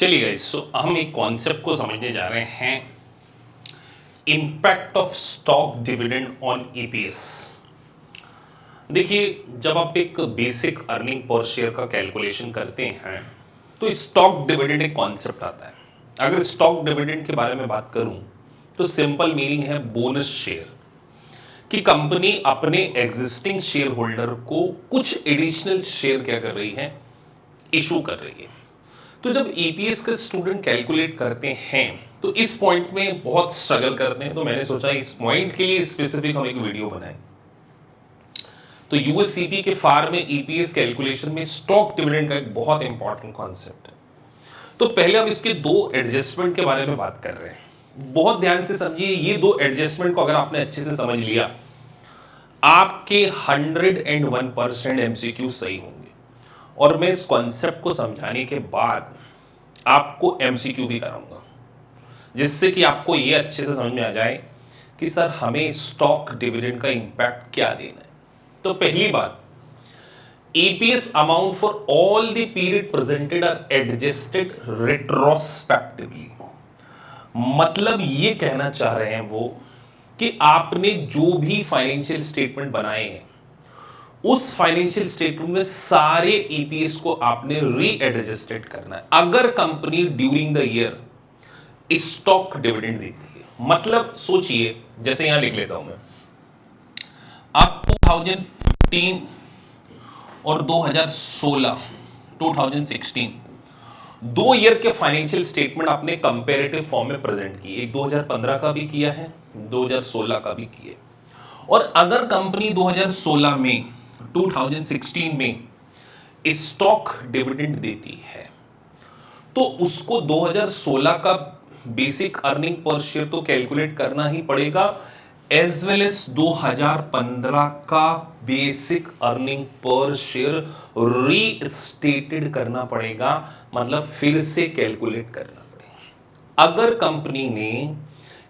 चलिए गाइस, सो हम एक कॉन्सेप्ट को समझने जा रहे हैं, impact of stock dividend on EPS. देखिए, जब आप एक बेसिक अर्निंग पर शेयर का कैलकुलेशन करते हैं तो स्टॉक डिविडेंड एक कॉन्सेप्ट आता है। अगर स्टॉक डिविडेंड के बारे में बात करूं तो सिंपल मीनिंग है बोनस शेयर, कि कंपनी अपने एग्जिस्टिंग शेयर होल्डर को कुछ एडिशनल शेयर क्या कर रही है, इशू कर रही है। तो जब ईपीएस का स्टूडेंट कैलकुलेट करते हैं तो इस पॉइंट में बहुत स्ट्रगल करते हैं, तो मैंने सोचा इस पॉइंट के लिए स्पेसिफिक हम एक वीडियो बनाएं। तो यूएससीपी के फार में ईपीएस कैलकुलेशन में स्टॉक डिविडेंड का एक बहुत इंपॉर्टेंट कॉन्सेप्ट है। तो पहले हम इसके दो एडजस्टमेंट के बारे में बात कर रहे हैं। बहुत ध्यान से समझिए, ये दो एडजस्टमेंट को अगर आपने अच्छे से समझ लिया, आपके 101% एमसीक्यू सही होंगे। और मैं इस कॉन्सेप्ट को समझाने के बाद आपको एमसीक्यू भी कराऊंगा, जिससे कि आपको यह अच्छे से समझ में आ जाए कि सर हमें स्टॉक डिविडेंड का इंपैक्ट क्या देना है। तो पहली बात, EPS amount for all the period presented are adjusted retrospectively. मतलब ये कहना चाह रहे हैं वो कि आपने जो भी फाइनेंशियल स्टेटमेंट बनाए हैं उस फाइनेंशियल स्टेटमेंट में सारे ईपीएस को आपने रीएडजस्टेड करना है अगर company during the year stock dividend देती है। मतलब सोचिए, जैसे यहां लिख लेता हूं मैं, आप 2015 और 2016 दो ईयर के फाइनेंशियल स्टेटमेंट आपने कंपेरेटिव फॉर्म में प्रेजेंट किए। एक 2015 का भी किया है, 2016 का भी किए। और अगर कंपनी 2016 में 2016 में स्टॉक डिविडेंड देती है तो उसको 2016 का बेसिक अर्निंग पर शेयर तो कैलकुलेट करना ही पड़ेगा, एज वेल एज 2015 का basic earning per share restated करना पड़ेगा, मतलब फिर से कैलकुलेट करना पड़ेगा। अगर कंपनी ने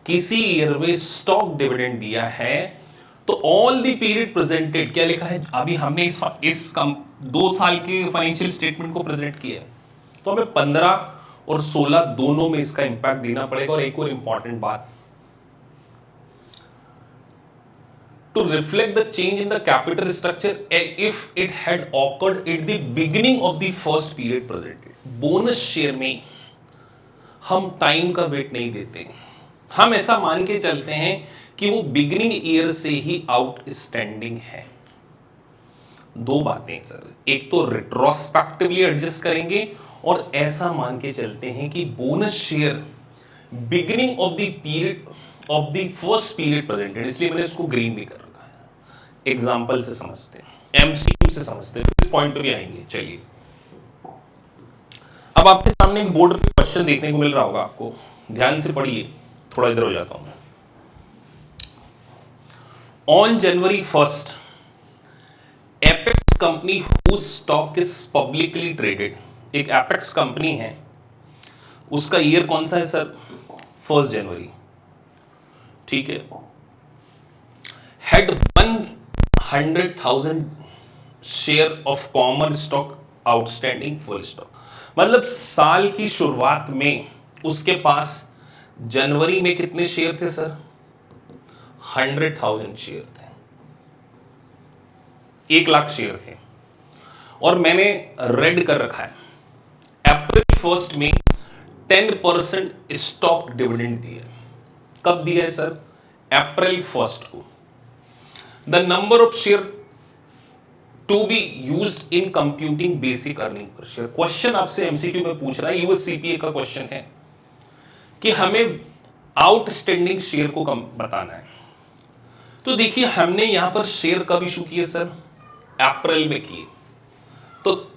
किसी ईयर में स्टॉक डिविडेंड दिया है तो ऑल द पीरियड प्रेजेंटेड, क्या लिखा है, अभी हमने इस 2 साल के फाइनेंशियल स्टेटमेंट को प्रेजेंट किया है, तो हमें 15 और 16 दोनों में इसका इंपैक्ट देना पड़ेगा। और एक और इंपॉर्टेंट बात, to reflect the change in the capital structure if it had occurred at the beginning of the first period presented. Bonus share में हम टाइम का वेट नहीं देते, हम ऐसा मान के चलते हैं कि वो बिगिनिंग ईयर से ही आउटस्टैंडिंग है। दो बातें सर, एक तो रेट्रोस्पेक्टिवली एडजस्ट करेंगे और ऐसा मान के चलते हैं कि bonus share beginning of the period of the first period presented, इसलिए मैंने इसको ग्रीन भी कर रखा है। एग्जांपल से समझते हैं, एमसीक्यू से समझते हैं, इस पॉइंट पे भी आएंगे। चलिए, अब आपके सामने एक बोर्ड पे क्वेश्चन देखने को मिल रहा होगा, आपको ध्यान से पढ़िए, थोड़ा इधर हो जाता हूं मैं। On January 1 apex company whose stock is publicly traded, एक एपेक्स कंपनी है, उसका ईयर कौन सा है सर, 1 जनवरी, ठीक है, had 100,000 share of common stock outstanding full stock. मतलब साल की शुरुआत में उसके पास जनवरी में कितने शेयर थे सर, 100,000 शेयर थे, 1 लाख शेयर थे। और मैंने रेड कर रखा है, अप्रैल 1 में 10% स्टॉक डिविडेंड दिया। कब दिया है सर, अप्रैल 1 को। The number of share to be used in computing basic earning per share. Question आपसे एमसीक्यू में पूछ रहा है, यूएससीपीए का क्वेश्चन है कि हमें आउटस्टैंडिंग शेयर को बताना है। तो देखिए, हमने यहां पर शेयर कब इशू किए सर, अप्रैल में किए। तो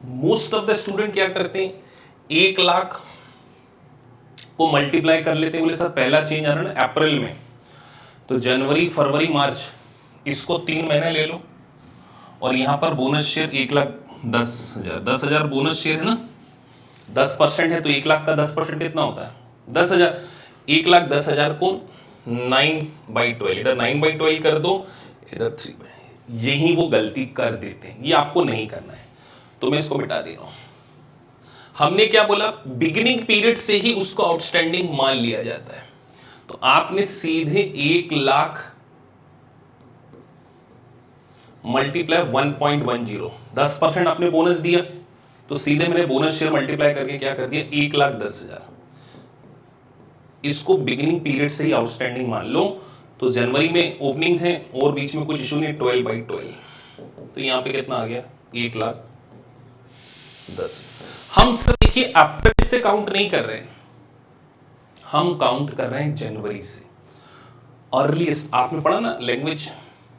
मोस्ट ऑफ द स्टूडेंट क्या करते हैं, 1 लाख को मल्टीप्लाई कर लेते हैं, बोले सर पहला चेंज आ रहा है ना अप्रैल में, तो जनवरी फरवरी मार्च, इसको 3 महीने ले लो। और यहां पर बोनस शेयर 1,10,000, 10,000 बोनस शेयर है ना, 10% है, तो 1 लाख का 10% कितना होता है, 10,000। 1,10,000 को 9/12, इधर 9/12 कर दो, इधर 3। यही वो गलती कर देते हैं, ये आपको नहीं करना है, तो मैं इसको मिटा दे रहा हूं। हमने क्या बोला, बिगिनिंग पीरियड से ही उसको आउटस्टैंडिंग मान लिया जाता है। तो आपने सीधे 1,00,000 मल्टीप्लाई 1.10, 10% आपने बोनस दिया, तो सीधे मैंने बोनस शेयर मल्टीप्लाई करके क्या कर दिया, 1,10,000। इसको बिगिनिंग पीरियड से ही आउटस्टैंडिंग मान लो। तो जनवरी में ओपनिंग थे और बीच में कुछ इशू नहीं, 12/12, तो यहां पे कितना आ गया, 1,10,000। हम सर देखिए अप्रैल से काउंट नहीं कर रहे हैं, हम काउंट कर रहे हैं जनवरी से। अर्लीस्ट आपने पढ़ा ना लैंग्वेज,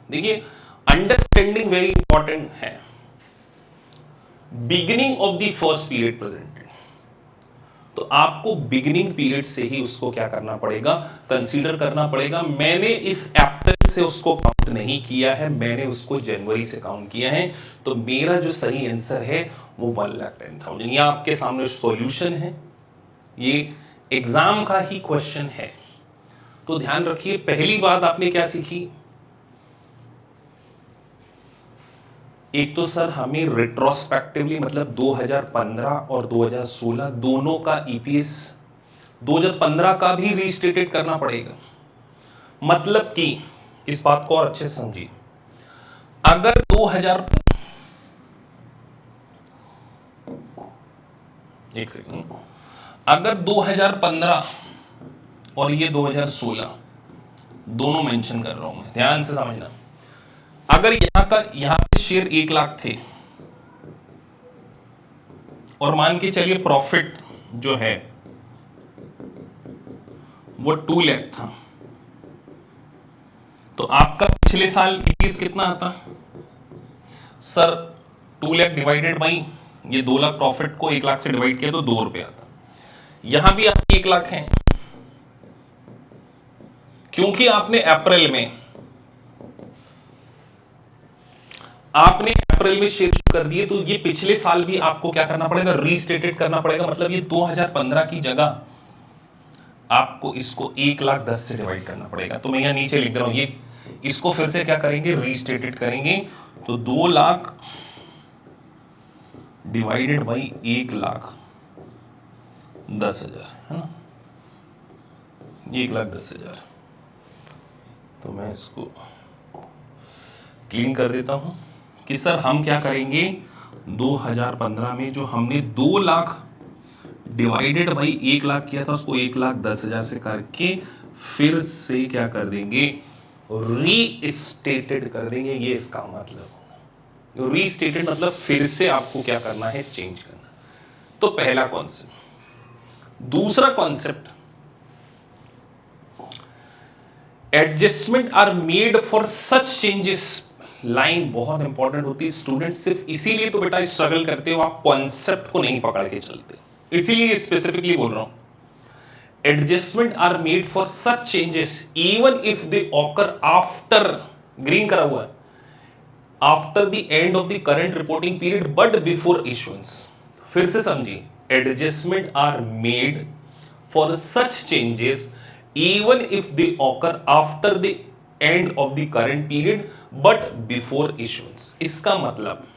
देखिए अंडरस्टैंडिंग वेरी इंपॉर्टेंट है। Beginning of the first period presented, तो आपको बिगिनिंग पीरियड से ही उसको क्या करना पड़ेगा, कंसीडर करना पड़ेगा। मैंने इस अप्रैल से उसको काउंट नहीं किया है, मैंने उसको जनवरी से काउंट किया है। तो मेरा जो सही आंसर है वो 1,10,000। ये आपके सामने सॉल्यूशन है, ये एग्जाम का ही क्वेश्चन है। तो ध्यान रखिए, पहली बात आपने क्या सीखी, एक तो सर हमें रिट्रोस्पेक्टिवली मतलब 2015 और 2016 दोनों का ईपीएस 2015 का भी रीस्टेटेड करना पड़ेगा। मतलब कि इस बात को और अच्छे से समझिए, अगर 2000 एक सेकंड, अगर 2015 और ये 2016 दोनों मेंशन कर रहा हूं मैं, ध्यान से समझना। अगर यहां पे शेयर 1,00,000 थे और मान के चलिए प्रॉफिट जो है वो 2,00,000 था, तो आपका पिछले साल ईपीएस कितना आता सर, 2,00,000 डिवाइडेड बाई ये 2,00,000 प्रॉफिट को 1,00,000 से डिवाइड किया तो 2 रुपए आता। यहां भी आपकी 1,00,000 है, क्योंकि आपने अप्रैल में शेयर कर दिए, तो ये पिछले साल भी आपको क्या करना पड़ेगा, रीस्टेटेड करना पड़ेगा। मतलब ये 2015 की जगह आपको इसको 1,10,000 से डिवाइड करना पड़ेगा। तो मैं यहां नीचे लिख रहा हूं, ये इसको फिर से क्या करेंगे, रीस्टेटेड करेंगे। तो 2,00,000 डिवाइडेड बाई 1,10,000 है ना, 1,10,000। तो मैं इसको क्लीन कर देता हूं कि सर हम क्या करेंगे, 2015 में जो हमने 2,00,000 डिवाइडेड बाई 1,00,000 किया था, उसको 1,10,000 से करके फिर से क्या कर देंगे, रीस्टेटेड कर देंगे। ये इसका मतलब, रीस्टेटेड मतलब फिर से आपको क्या करना है, चेंज करना। तो पहला कॉन्सेप्ट। दूसरा concept, adjustment are made for such changes. Line बहुत इंपॉर्टेंट होती है, स्टूडेंट सिर्फ इसीलिए तो बेटा स्ट्रगल करते हो, आप कॉन्सेप्ट को नहीं पकड़ के चलते, इसीलिए स्पेसिफिकली बोल रहा हूं। Adjustment are made for such changes even if they occur after, green करा हुआ है, after the end of the current reporting period but before issuance. फिर से समझिए, adjustment are made for such changes even if they occur after the end of the current period but before issuance। इसका मतलब,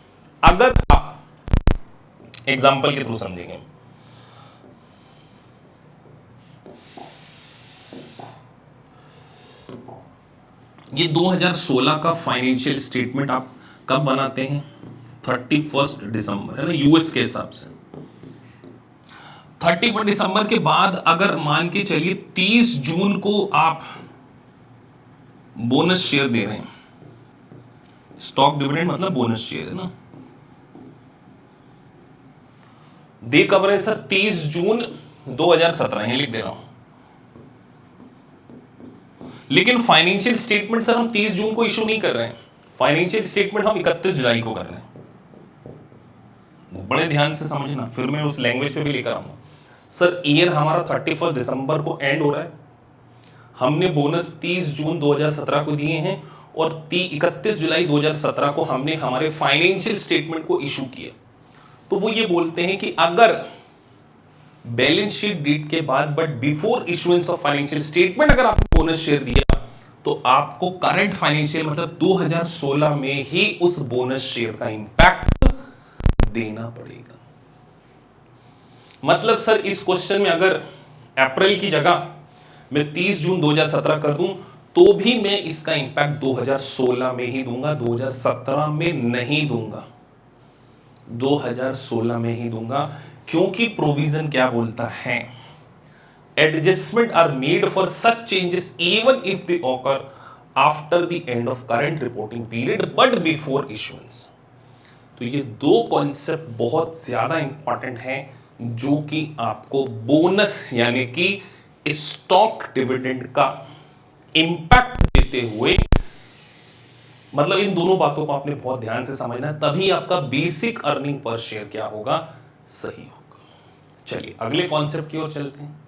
अगर आप example के through समझेंगे, ये 2016 का फाइनेंशियल स्टेटमेंट आप कब बनाते हैं, 31 दिसंबर है ना, यूएस के हिसाब से। 31 दिसंबर के बाद अगर मान के चलिए 30 जून को आप बोनस शेयर दे रहे हैं, स्टॉक डिविडेंड मतलब बोनस शेयर है ना, दे कब रहे सर, 30 जून 2017 यहां लिख दे रहा हूं। लेकिन फाइनेंशियल स्टेटमेंट सर हम 30 जून को इशू नहीं कर रहे हैं, फाइनेंशियल स्टेटमेंट हम 31 जुलाई को कर रहे हैं। बड़े ध्यान से समझना, फिर मैं उस लैंग्वेज पे भी लेकर आऊंगा। सर ईयर हमारा 31 दिसंबर को एंड हो रहा है, हमने बोनस 30 जून 2017 को दिए हैं और 31 जुलाई 2017 को हमने हमारे फाइनेंशियल स्टेटमेंट को इशू किया। तो वो ये बोलते हैं कि अगर बैलेंस शीट डेट के बाद but before issuance of financial statement अगर आपने बोनस शेयर दिया, तो आपको करंट फाइनेंशियल मतलब 2016 में ही उस बोनस शेयर का इंपैक्ट देना पड़ेगा। मतलब सर इस क्वेश्चन में अगर अप्रैल की जगह मैं 30 जून 2017 कर दूं तो भी मैं इसका इंपैक्ट 2016 में ही दूंगा, 2017 में नहीं दूंगा, 2016 में ही दूंगा। क्योंकि प्रोविजन क्या बोलता है, adjustment are made for such changes even if they occur after the end of current reporting period but before issuance. तो ये दो कॉन्सेप्ट बहुत ज्यादा इंपॉर्टेंट हैं जो कि आपको बोनस यानी कि स्टॉक डिविडेंड का इंपैक्ट देते हुए, मतलब इन दोनों बातों को आपने बहुत ध्यान से समझना, तभी आपका बेसिक अर्निंग पर शेयर क्या होगा, सही होगा। चलिए अगले कॉन्सेप्ट की ओर चलते हैं।